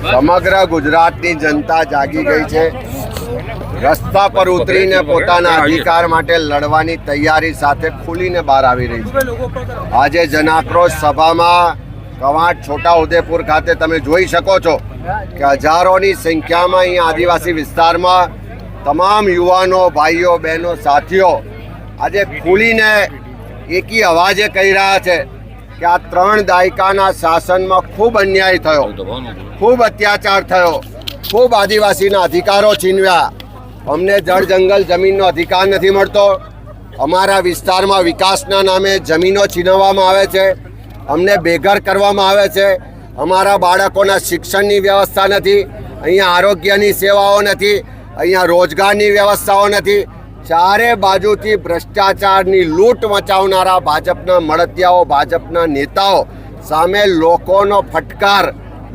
સમગ્ર ગુજરાતની જનતા જાગી ગઈ છે. રસ્તા પર ઉતરીને પોતાના અધિકાર માટે લડવાની તૈયારી સાથે ખુલીને બહાર આવી રહી છે. આજે જનાક્રોશ સભામાં કવાંટ છોટાઉદેપુર ખાતે તમે જોઈ શકો છો કે હજારોની સંખ્યામાં અહીંયા આદિવાસી વિસ્તારમાં તમામ યુવાનો, ભાઈઓ, બહેનો, સાથીઓ આજે ખુલીને એકી અવાજે કહી રહ્યા છે કે આ 3 દાયકાના શાસનમાં ખૂબ અન્યાય થયો, ખૂબ અત્યાચાર થયો, ખૂબ આદિવાસીના અધિકારો છીનવ્યા. અમને જળ જંગલ જમીનનો અધિકાર નથી મળતો. અમારા વિસ્તારમાં વિકાસના નામે જમીનો છીનવવામાં આવે છે, અમને બેઘર કરવામાં આવે છે. અમારા બાળકોના શિક્ષણની વ્યવસ્થા નથી, અહીંયા આરોગ્યની સેવાઓ નથી, અહીંયા રોજગારની વ્યવસ્થાઓ નથી. ચારે બાજુથી ભ્રષ્ટાચારની લૂંટ મચાવનારા ભાજપના મળતિયાઓ, ભાજપના નેતાઓ સામે લોકોનો ફટકાર,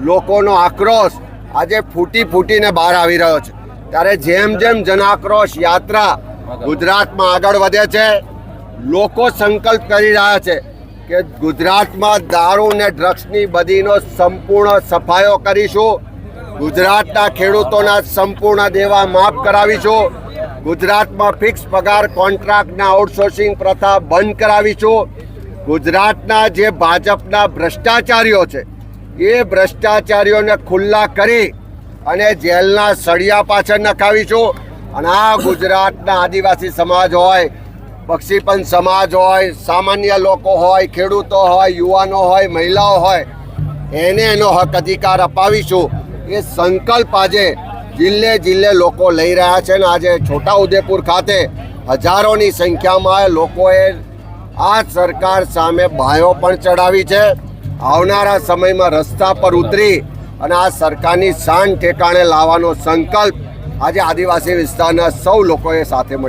લોકોનો આક્રોશ આજે ફૂટીને બહાર આવી રહ્યો છે. ત્યારે જેમ જેમ જનાક્રોશ યાત્રા ગુજરાતમાં આગળ વધે છે, લોકો સંકલ્પ કરી રહ્યા છે કે ગુજરાતમાં દારૂ ને ડ્રગ્સની બદીનો સંપૂર્ણ સફાયો કરીશું. ગુજરાતના ખેડૂતોના સંપૂર્ણ દેવા માફ કરાવીશું. ગુજરાતમાં ફિક્સ પગાર કોન્ટ્રાક્ટના આઉટસોર્સિંગ પ્રથા બંધ કરાવીશું. ગુજરાતના જે ભાજપના ભ્રષ્ટાચારીઓ છે એ ભ્રષ્ટાચારીઓને ખુલ્લા કરી અને જેલના સળિયા પાછળ નખાવીશું. અને આ ગુજરાતના આદિવાસી સમાજ હોય, બક્ષીપંચ સમાજ હોય, સામાન્ય લોકો હોય, ખેડૂતો હોય, યુવાનો હોય, મહિલાઓ હોય, એને એનો હક અધિકાર અપાવીશું. એ સંકલ્પ આજે જિલ્લે લોકો લઈ રહ્યા છે. અને આજે છોટાઉદેપુર ખાતે હજારોની સંખ્યામાં લોકોએ આ સરકાર સામે બાયો પણ ચડાવી છે. આવનારા સમયમાં રસ્તા પર ઉતરી અને આ સરકારની શાન ઠેકાણે લાવવાનો સંકલ્પ આજે આદિવાસી વિસ્તારના સૌ લોકોએ સાથે મળી